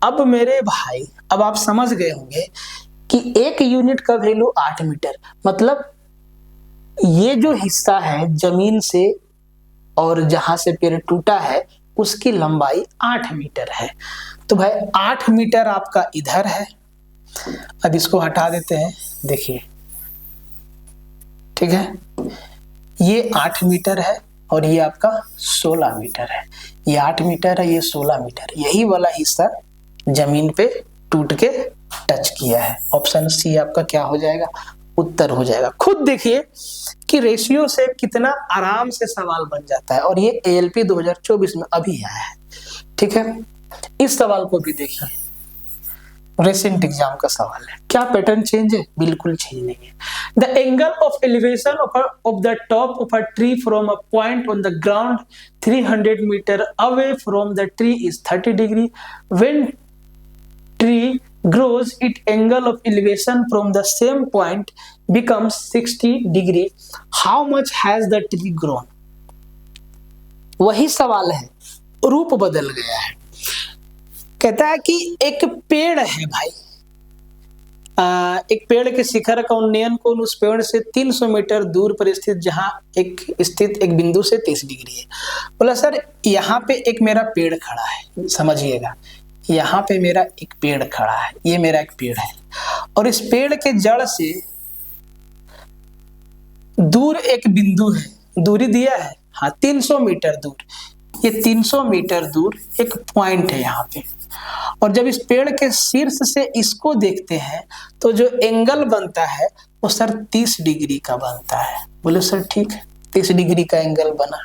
अब मेरे भाई, अब आप समझ गए होंगे कि 1 यूनिट का वैल्यू 8 मीटर, मतलब ये जो हिस्सा है जमीन से और जहां से पेड़ टूटा है, उसकी लंबाई 8 मीटर है। तो भाई 8 मीटर आपका इधर है। अब इसको हटा देते हैं, देखिए, ठीक है, ये 8 मीटर है और ये आपका 16 मीटर है। ये 8 मीटर है, ये 16 मीटर। यही वाला हिस्सा जमीन पे टूट के टच किया है। ऑप्शन सी आपका क्या हो जाएगा, उत्तर हो जाएगा। खुद देखिए कि रेशियो से कितना आराम से सवाल बन जाता है, और ये ALP 2024 में अभी आया है, ठीक है। इस सवाल को भी देखिए, रेसेंट एग्जाम का सवाल है। क्या पैटर्न चेंज है, बिल्कुल चेंज नहीं है। The angle of elevation of the top of a tree from a point on the ground 300 metre away from the tree is 30 degree. When tree grows, its angle of elevation from the same point becomes 60 degree. How much has the tree grown? वही सवाल है, रूप बदल गया है। कहता है कि एक पेड़ है भाई, एक पेड़ के शिखर का उन्नयन कोण उस पेड़ से 300 मीटर दूर पर स्थित जहां स्थित एक बिंदु से 30 डिग्री है। बोला सर यहाँ पे एक मेरा पेड़ खड़ा है, समझिएगा, यहाँ पे मेरा एक पेड़ खड़ा है, ये मेरा एक पेड़ है, और इस पेड़ के जड़ से दूर एक बिंदु है, दूरी दिया है, हाँ 300 मीटर दूर। ये 300 मीटर दूर एक पॉइंट है यहाँ पे, और जब इस पेड़ के शीर्ष से इसको देखते हैं तो जो एंगल बनता है वो सर 30 डिग्री का बनता है। बोले सर ठीक है, 30 डिग्री का एंगल बना,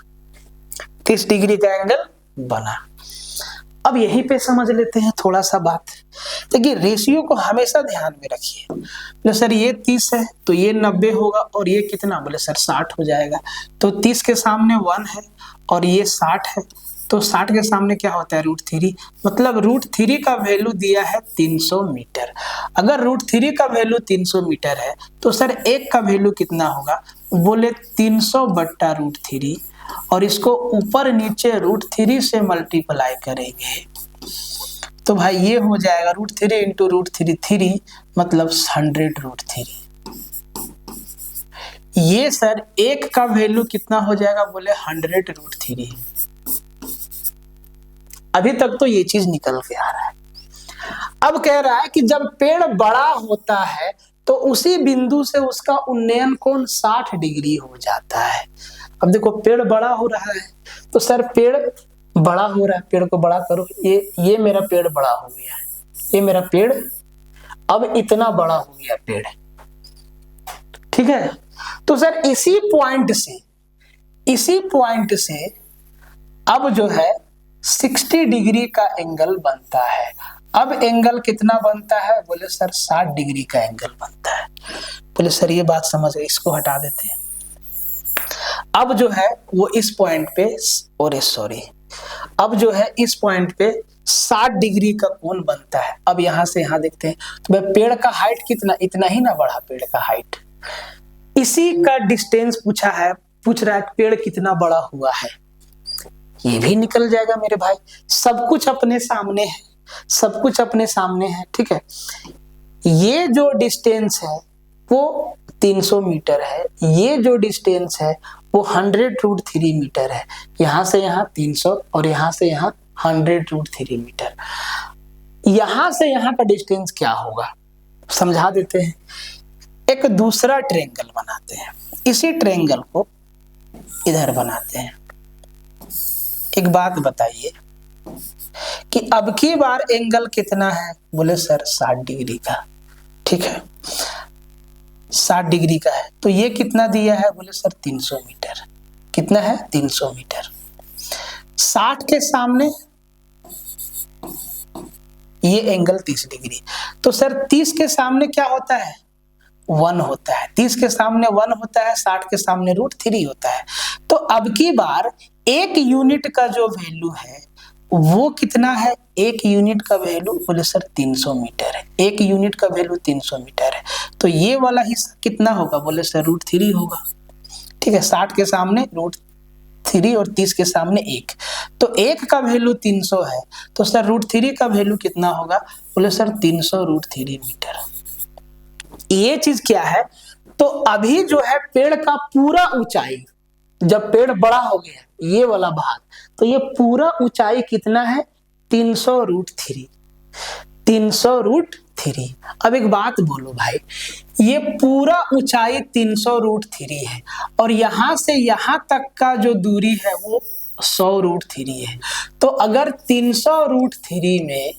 30 डिग्री का एंगल बना। अब यहीं पे समझ लेते हैं थोड़ा सा बात। देखिए रेशियो को हमेशा ध्यान में रखिए। बोले सर ये 30 है तो ये 90 होगा, और ये कितना, बोले सर 60 हो जाएगा। तो 30 के सामने 1 है और ये 60 है, तो 60 के सामने क्या होता है, √3। मतलब √3 का वैल्यू दिया है 300 मीटर। अगर √3 का वैल्यू 300 मीटर है तो सर 1 का वैल्यू कितना होगा, बोले 300 बट्टा √3, और इसको ऊपर नीचे √3 से मल्टीप्लाई करेंगे तो भाई ये हो जाएगा √3 इंटू √3, 3 मतलब 100√3। ये सर 1 का वैल्यू कितना हो जाएगा, बोले 100√3। अभी तक तो ये चीज निकल के आ रहा है। अब कह रहा है कि जब पेड़ बड़ा होता है तो उसी बिंदु से उसका उन्नयन कोण 60 डिग्री हो जाता है। अब देखो पेड़ बड़ा हो रहा है, तो सर पेड़ बड़ा हो रहा है, पेड़ को बड़ा करो। ये मेरा पेड़ बड़ा हो गया है, ये मेरा पेड़ अब इतना बड़ा हो गया पेड़, ठीक है। तो सर इसी पॉइंट से अब जो है 60 डिग्री का एंगल बनता है। अब एंगल कितना बनता है? बोले सर 60 डिग्री का एंगल बनता है। बोले सर ये बात समझ गए, इसको हटा देते हैं। अब जो है वो इस पॉइंट पे, अब जो है इस पॉइंट पे 60 डिग्री का कोण बनता है। अब यहां से यहां देखते हैं तो भाई पेड़ का हाइट कितना, इतना ही ना बढ़ा पेड़ का हाइट, इसी का डिस्टेंस पूछ रहा है पेड़ कितना बड़ा हुआ है। ये भी निकल जाएगा मेरे भाई, सब कुछ अपने सामने है, सब कुछ अपने सामने है, ठीक है। ये जो डिस्टेंस है वो 300 मीटर है, ये जो डिस्टेंस है वो 100√3 मीटर है। यहां से यहां 300 और यहां से यहां 100√3 मीटर। यहां से यहां का डिस्टेंस क्या होगा समझा देते हैं। एक दूसरा ट्रायंगल बनाते हैं, इसी ट्रायंगल को इधर बनाते हैं। एक बात बताइए कि अब की बार एंगल कितना है? बोले सर 60 डिग्री का, ठीक है, 60 डिग्री का है। तो ये कितना दिया है? बोले सर 300 मीटर। कितना है? 300 मीटर। 60 के सामने ये एंगल 30 डिग्री। तो सर 30 के सामने क्या होता है? 1 होता है। 30 के सामने 1 होता है, 60 के सामने √3 होता है। तो अब की बार एक यूनिट का जो वैल्यू है वो कितना है? एक यूनिट का वैल्यू बोले सर 300 मीटर है। एक यूनिट का वैल्यू 300 मीटर है। तो ये वाला हिस्सा कितना होगा? बोले सर √3 होगा, ठीक है। 60 के सामने √3 और 30 के सामने 1, तो 1 का वैल्यू 300 है, तो सर √3 का वैल्यू कितना होगा? बोले सर 300√3 मीटर। ये चीज क्या है? तो अभी जो है पेड़ का पूरा ऊंचाई, जब पेड़ बड़ा हो गया ये वाला भाग, तो ये पूरा ऊंचाई कितना है? 300√3। 300√3। अब एक बात बोलो भाई, ये पूरा ऊंचाई 300√3 है और यहां से यहां तक का जो दूरी है वो 100√3 है। तो अगर 300√3 में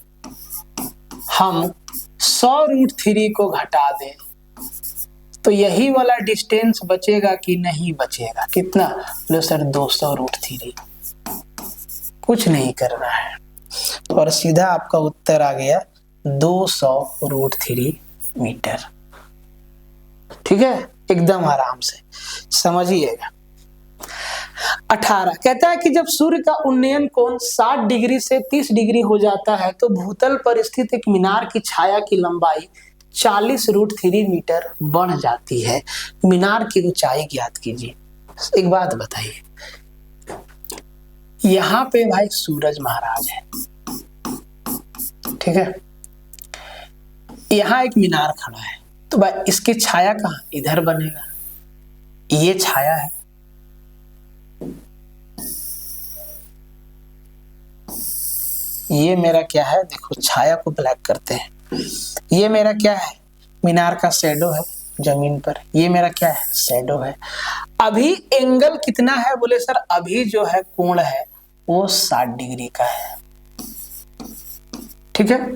हम 100√3 को घटा दें तो यही वाला डिस्टेंस बचेगा कि नहीं बचेगा? कितना? लो सर 200√3। कुछ नहीं करना है और सीधा आपका उत्तर आ गया 200√3 मीटर, ठीक है, एकदम आराम से समझिएगा। 18 कहता है कि जब सूर्य का उन्नयन कोण 60 डिग्री से 30 डिग्री हो जाता है तो भूतल पर स्थित एक मीनार की छाया की लंबाई 40√3 मीटर बढ़ जाती है। मीनार की ऊंचाई ज्ञात कीजिए। एक बात बताइए, यहां पे भाई सूरज महाराज है, ठीक है, यहां एक मीनार खड़ा है, तो भाई इसकी छाया कहां? इधर बनेगा। ये छाया है, ये मेरा क्या है? देखो छाया को ब्लैक करते हैं। ये मेरा क्या है? मीनार का शैडो है जमीन पर। ये मेरा क्या है? शैडो है। अभी एंगल कितना है? बोले सर अभी जो है कोण है वो 60 डिग्री का है, ठीक है।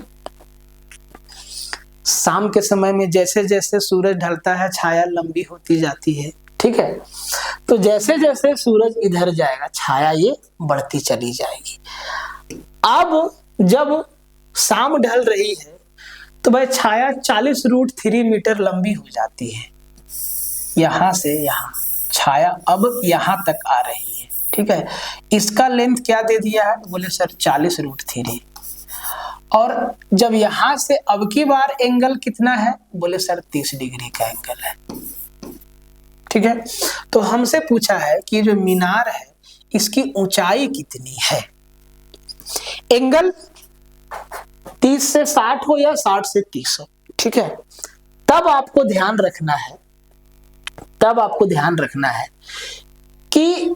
शाम के समय में जैसे जैसे सूरज ढलता है छाया लंबी होती जाती है, ठीक है। तो जैसे जैसे सूरज इधर जाएगा छाया ये बढ़ती चली जाएगी। अब जब शाम ढल रही है तो भाई छाया 40√3 मीटर लंबी हो जाती है। यहां से यहां छाया अब यहां तक आ रही है, ठीक है। इसका लेंथ क्या दे दिया है? बोले सर 40√3। और जब यहां से अब की बार एंगल कितना है? बोले सर 30 डिग्री का एंगल है, ठीक है। तो हमसे पूछा है कि जो मीनार है इसकी ऊंचाई कितनी है? एंगल 30 से 60 हो या 60 से 30 हो, ठीक है। तब आपको ध्यान रखना है कि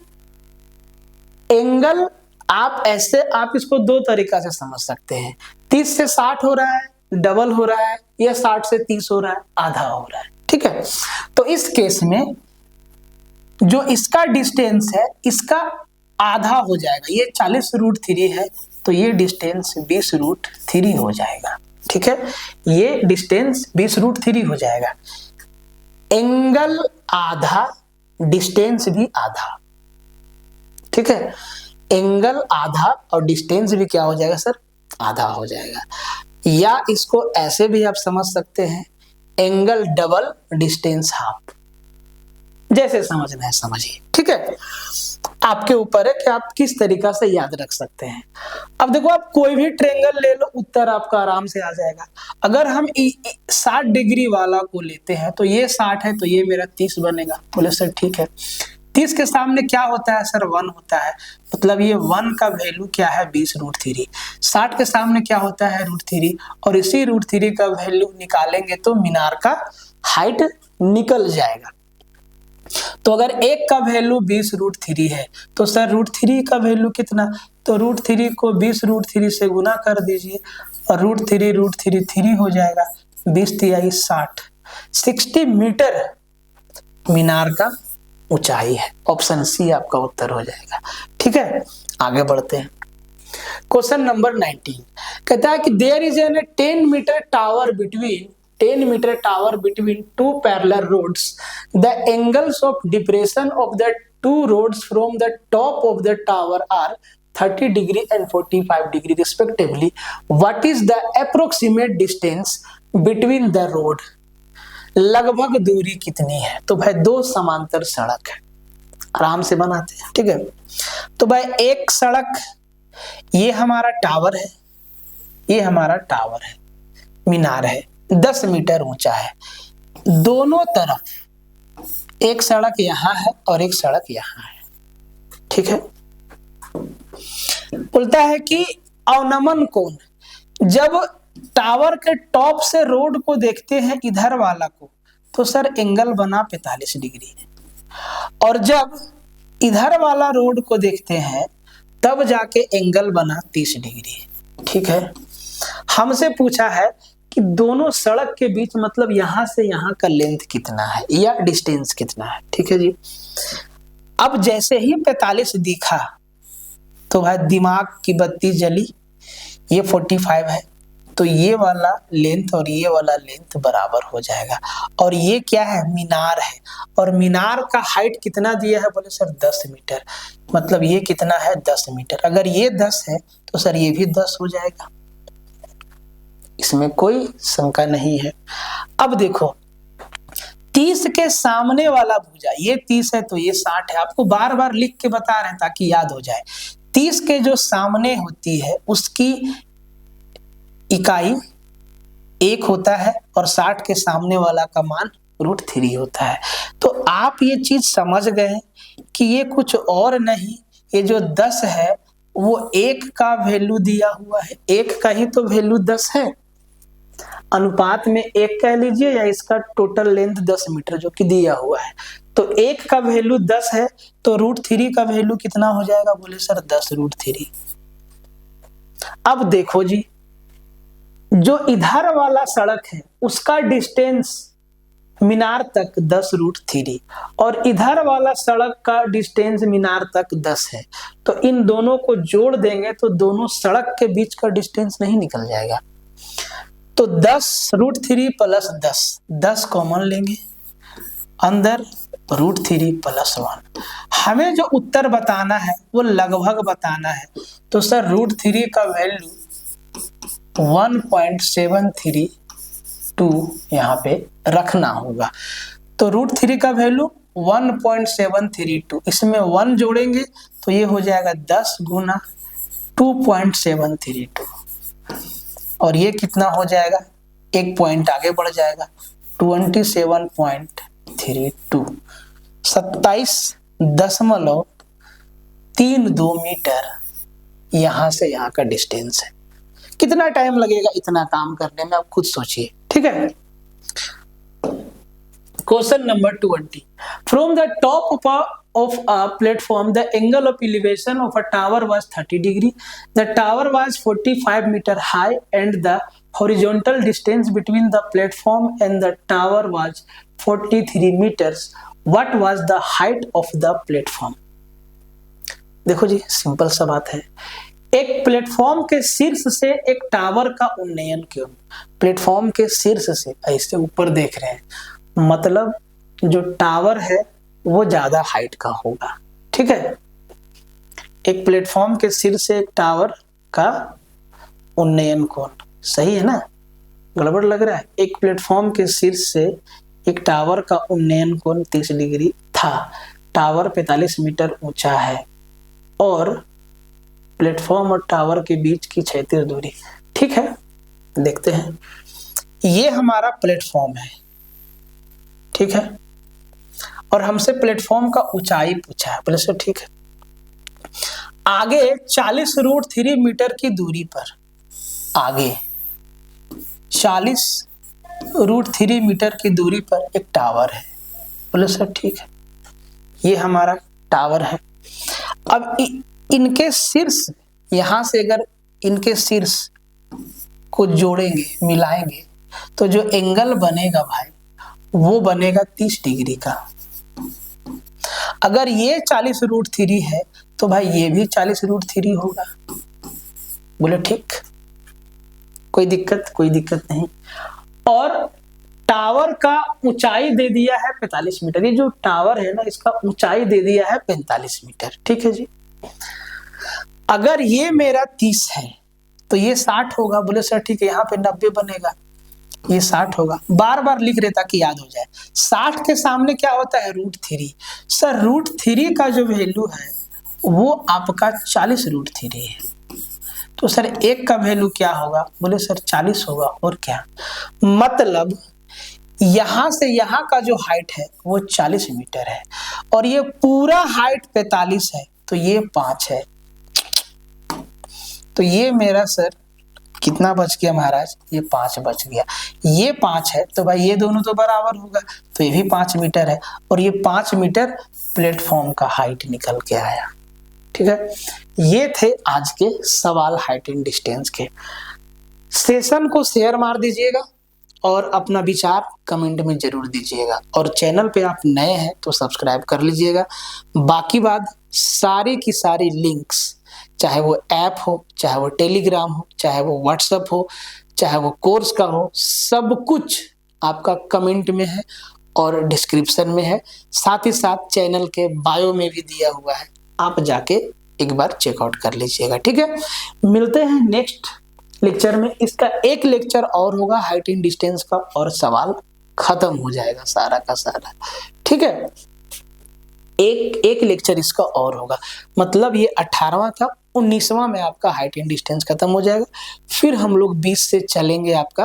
एंगल आप इसको दो तरीका से समझ सकते हैं। 30 से 60 हो रहा है, डबल हो रहा है, या 60 से 30 हो रहा है, आधा हो रहा है, ठीक है। तो इस केस में जो इसका डिस्टेंस है इसका आधा हो जाएगा। ये 40√3 है तो ये डिस्टेंस 20√3 हो जाएगा, ठीक है। ये डिस्टेंस 20√3 हो जाएगा। एंगल आधा, डिस्टेंस भी आधा, ठीक है। एंगल आधा और डिस्टेंस भी क्या हो जाएगा सर, आधा हो जाएगा। या इसको ऐसे भी आप समझ सकते हैं, एंगल डबल डिस्टेंस हाफ, जैसे समझना है समझिए, ठीक है। आपके ऊपर है कि आप किस तरीका से याद रख सकते हैं। अब देखो, आप कोई भी ट्रायंगल ले लो, उत्तर आपका आराम से आ जाएगा। अगर हम 60 डिग्री वाला को लेते हैं तो ये 60 है तो ये मेरा 30 बनेगा। बोले सर ठीक है, 30 के सामने क्या होता है सर, 1 होता है, मतलब ये 1 का वैल्यू क्या है, 20√3। 60 के सामने क्या होता है, √3, और इसी √3 का वैल्यू निकालेंगे तो मीनार का हाइट निकल जाएगा। तो अगर एक का वैल्यू 20√3 है तो सर √3 का वैल्यू कितना, तो √3 को 20√3 से गुना कर दीजिए और √3 3 हो जाएगा, 20 तिहाई 60 मीटर मीनार का ऊंचाई है। ऑप्शन सी आपका उत्तर हो जाएगा, ठीक है। आगे बढ़ते हैं। क्वेश्चन नंबर 19 कहता है कि there is an 10 metre tower between two parallel roads. The angles of depression of the two roads from the top of the tower are 30 degree and 45 degree respectively. What is the approximate distance between the road? लगभग दूरी कितनी है? तो भाई दो समांतर सड़क है, आराम से बनाते हैं, ठीक है। तो भाई एक सड़क, ये हमारा टावर है, ये हमारा टावर है, मीनार है, 10 मीटर ऊंचा है। दोनों तरफ एक सड़क यहां है और एक सड़क यहां है, ठीक है। बोलता है कि अवनमन कोण, जब टावर के टॉप से रोड को देखते हैं इधर वाला को, तो सर एंगल बना 45 डिग्री है, और जब इधर वाला रोड को देखते हैं तब जाके एंगल बना 30 डिग्री है, ठीक है। हमसे पूछा है कि दोनों सड़क के बीच, मतलब यहां से यहां का लेंथ कितना है या डिस्टेंस कितना है, ठीक है जी। अब जैसे ही 45 दिखा तो भाई दिमाग की बत्ती जली, ये 45 है तो ये वाला लेंथ और ये वाला लेंथ बराबर हो जाएगा। और ये क्या है, मीनार है, और मीनार का हाइट कितना दिया है, बोले सर 10 मीटर, मतलब ये कितना है 10 मीटर। अगर ये 10 है तो सर ये भी 10 हो जाएगा, इसमें कोई शंका नहीं है। अब देखो 30 के सामने वाला भुजा, ये 30 है तो ये 60 है, आपको बार बार लिख के बता रहे हैं ताकि याद हो जाए। 30 के जो सामने होती है उसकी इकाई 1 होता है और 60 के सामने वाला का मान √3 होता है। तो आप ये चीज समझ गए कि ये कुछ और नहीं, ये जो 10 है वो 1 का वैल्यू दिया हुआ है, 1 का ही तो वैल्यू 10 है, अनुपात में 1 कह लीजिए, या इसका टोटल लेंथ 10 मीटर जो कि दिया हुआ है। तो 1 का वैल्यू 10 है तो √3 का वैल्यू कितना हो जाएगा, बोले सर 10√3। अब देखो जी, जो इधर वाला सड़क है उसका डिस्टेंस मीनार तक 10√3 और इधर वाला सड़क का डिस्टेंस मीनार तक 10 है, तो इन दोनों को जोड़ देंगे तो दोनों सड़क के बीच का डिस्टेंस नहीं निकल जाएगा। तो 10√3 प्लस 10 कॉमन लेंगे, अंदर √3 प्लस 1। हमें जो उत्तर बताना है वो लगभग बताना है, तो सर √3 का वैल्यू 1.732 यहाँ पे रखना होगा। तो √3 का वैल्यू 1.732, इसमें 1 जोड़ेंगे तो ये हो जाएगा 10 गुना 2.732, और ये कितना हो जाएगा, 1 पॉइंट आगे बढ़ जाएगा, 27.32, 27.32 मीटर यहां से यहां का डिस्टेंस है। कितना टाइम लगेगा इतना काम करने में, आप खुद सोचिए, ठीक है। Question number 20, from the top of a platform the angle of elevation of a tower was 30 degree. The tower was 45 meter high and the horizontal distance between the platform and the tower was 43 meters. What was the height of the platform? देखो जी, simple सा बात है। एक platform के शीर्ष से एक tower का उन्नयन क्यों, प्लेटफॉर्म के शीर्ष से ऐसे ऊपर देख रहे हैं, मतलब जो टावर है वो ज्यादा हाइट का होगा, ठीक है। एक प्लेटफॉर्म के सिर से एक टावर का उन्नयन कोण, सही है ना, गड़बड़ लग रहा है। एक प्लेटफॉर्म के सिर से एक टावर का उन्नयन कोण 30 डिग्री था। टावर 45 मीटर ऊंचा है और प्लेटफॉर्म और टावर के बीच की क्षैतिज दूरी, ठीक है। देखते हैं, ये हमारा प्लेटफॉर्म है, ठीक है, और हमसे प्लेटफॉर्म का ऊंचाई पूछा है, बोले सर ठीक है। आगे 40√3 मीटर की दूरी पर, आगे 40√3 मीटर की दूरी पर एक टावर है, बोले सर ठीक है, ये हमारा टावर है। अब इनके शीर्ष, यहां से अगर इनके शीर्ष को जोड़ेंगे, मिलाएंगे, तो जो एंगल बनेगा भाई वो बनेगा 30 डिग्री का। अगर ये 40√3 है तो भाई ये भी 40√3 होगा, बोले ठीक, कोई दिक्कत, कोई दिक्कत नहीं। और टावर का ऊंचाई दे दिया है 45 मीटर, ये जो टावर है ना इसका ऊंचाई दे दिया है 45 मीटर, ठीक है जी। अगर ये मेरा 30 है तो ये 60 होगा, बोले सर ठीक है, यहाँ पे 90 बनेगा, ये 60 होगा। बार बार लिख रहे ताकि याद हो जाए। 60 के सामने क्या होता है, √3। सर √3 का जो वैल्यू है वो आपका 40√3 है, तो सर एक का वैल्यू क्या होगा, बोले सर 40 होगा, और क्या, मतलब यहां से यहां का जो हाइट है वो 40 मीटर है और ये पूरा हाइट 45 है, तो ये 5 है। तो ये मेरा सर कितना बच गया महाराज, ये 5 बच गया। ये 5 है तो भाई ये दोनों तो बराबर होगा, तो ये भी 5 मीटर है और ये 5 मीटर प्लेटफॉर्म का हाइट निकल के आया, ठीक है। ये थे आज के सवाल हाइट एंड डिस्टेंस के। सेशन को शेयर मार दीजिएगा और अपना विचार कमेंट में जरूर दीजिएगा, और चैनल पे आप नए हैं तो सब्सक्राइब कर लीजिएगा। बाकी बात सारी की सारी लिंक्स, चाहे वो ऐप हो, चाहे वो टेलीग्राम हो, चाहे वो व्हाट्सएप हो, चाहे वो कोर्स का हो, सब कुछ आपका कमेंट में है और डिस्क्रिप्शन में है। साथ ही साथ चैनल के बायो में भी दिया हुआ है, आप जाके एक बार चेकआउट कर लीजिएगा, ठीक है। मिलते हैं नेक्स्ट लेक्चर में। इसका एक लेक्चर और होगा हाइट एंड डिस्टेंस का, और सवाल खत्म हो जाएगा सारा का सारा, ठीक है। एक लेक्चर इसका और होगा, मतलब ये 18वां था, 19वां में आपका हाइट एंड डिस्टेंस खत्म हो जाएगा। फिर हम लोग 20 से चलेंगे आपका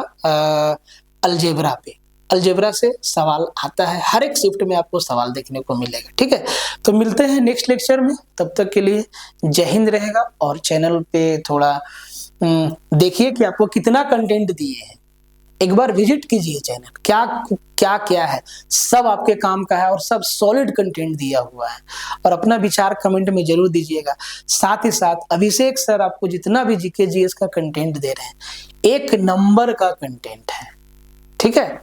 अलजेब्रा पे। अलजेब्रा से सवाल आता है, हर एक शिफ्ट में आपको सवाल देखने को मिलेगा, ठीक है। तो मिलते हैं नेक्स्ट लेक्चर में, तब तक के लिए जय हिंद रहेगा। और चैनल पे थोड़ा देखिए कि आपको कितना कंटेंट दिए हैं, एक बार विजिट कीजिए चैनल, क्या क्या क्या है, सब आपके काम का है और सब सॉलिड कंटेंट दिया हुआ है। और अपना विचार कमेंट में जरूर दीजिएगा। साथ ही साथ अभिषेक सर आपको जितना भी जीके जीएस का कंटेंट दे रहे हैं, 1 नंबर का कंटेंट है, ठीक है।